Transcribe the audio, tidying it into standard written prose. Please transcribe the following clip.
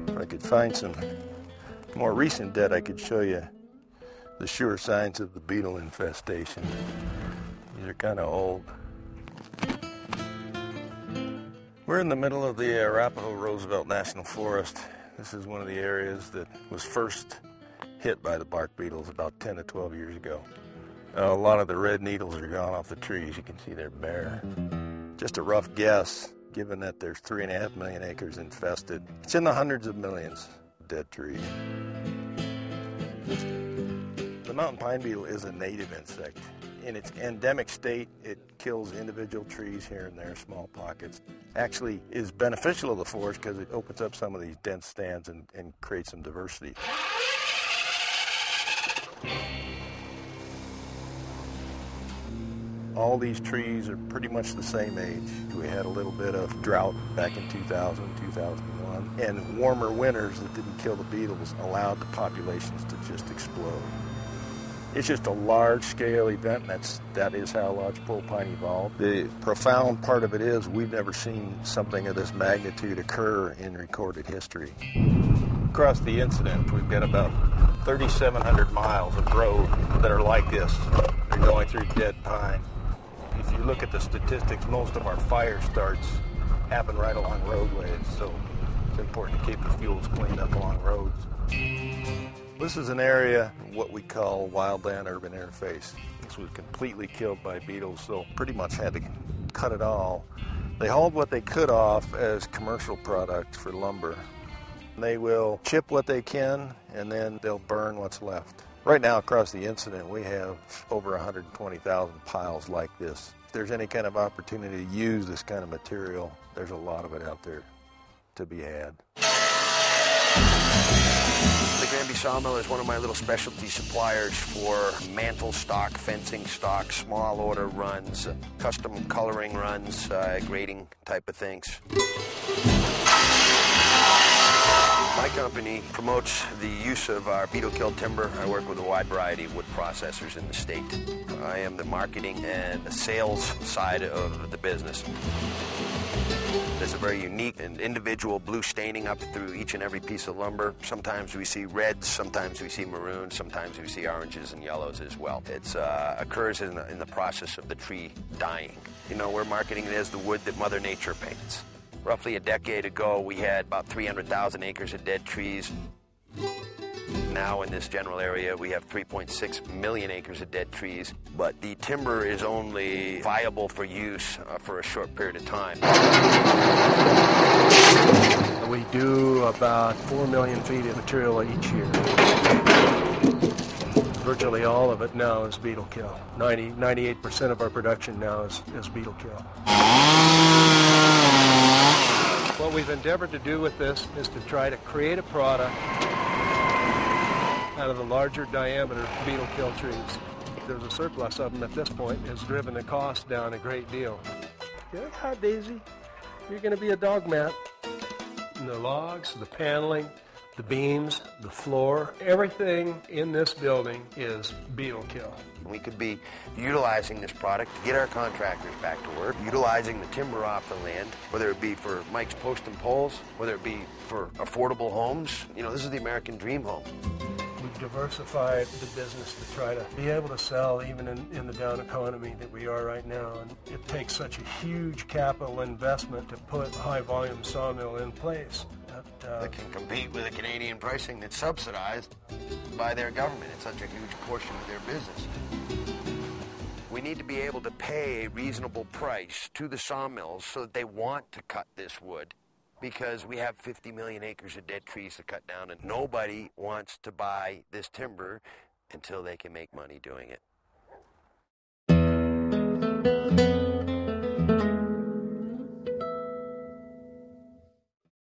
If I could find some more recent dead, I could show you the sure signs of the beetle infestation. These are kind of old. We're in the middle of the Arapahoe-Roosevelt National Forest. This is one of the areas that was first hit by the bark beetles about 10 to 12 years ago. A lot of the red needles are gone off the trees. You can see they're bare. Just a rough guess, given that there's 3.5 million acres infested. It's in the hundreds of millions of dead trees. The mountain pine beetle is a native insect. In its endemic state, it kills individual trees here and there, small pockets. Actually is beneficial to the forest because it opens up some of these dense stands and creates some diversity. All these trees are pretty much the same age. We had a little bit of drought back in 2000, 2001, and warmer winters that didn't kill the beetles allowed the populations to just explode. It's just a large-scale event, and that is how lodgepole pine evolved. The profound part of it is we've never seen something of this magnitude occur in recorded history. Across the incident, we've got about 3,700 miles of road that are like this. They're going through dead pine. If you look at the statistics, most of our fire starts happen right along roadways, so it's important to keep the fuels cleaned up along roads. This is an area, what we call wildland-urban interface. This was completely killed by beetles, so pretty much had to cut it all. They hauled what they could off as commercial product for lumber. They will chip what they can, and then they'll burn what's left. Right now, across the incident, we have over 120,000 piles like this. If there's any kind of opportunity to use this kind of material, there's a lot of it out there to be had. The Granby Sawmill is one of my little specialty suppliers for mantle stock, fencing stock, small order runs, custom coloring runs, grading type of things. My company promotes the use of our beetle-killed timber. I work with a wide variety of wood processors in the state. I am the marketing and the sales side of the business. There's a very unique and individual blue staining up through each and every piece of lumber. Sometimes we see reds, sometimes we see maroons, sometimes we see oranges and yellows as well. It occurs in the process of the tree dying. You know, we're marketing it as the wood that Mother Nature paints. Roughly a decade ago, we had about 300,000 acres of dead trees. Now in this general area, we have 3.6 million acres of dead trees, but the timber is only viable for use for a short period of time. We do about 4 million feet of material each year. Virtually all of it now is beetle kill. 98% of our production now is beetle kill. What we've endeavored to do with this is to try to create a product out of the larger diameter beetle kill trees. There's a surplus of them at this point. It's driven the cost down a great deal. Yeah, Daisy, you're going to be a dog mat. And the logs, the paneling, the beams, the floor, everything in this building is beetle kill. We could be utilizing this product to get our contractors back to work, utilizing the timber off the land, whether it be for Mike's Post and Poles, whether it be for affordable homes. You know, this is the American dream home. We've diversified the business to try to be able to sell even in the down economy that we are right now. And it takes such a huge capital investment to put a high-volume sawmill in place. That can compete with the Canadian pricing that's subsidized by their government. It's such a huge portion of their business. We need to be able to pay a reasonable price to the sawmills so that they want to cut this wood, because we have 50 million acres of dead trees to cut down, and nobody wants to buy this timber until they can make money doing it.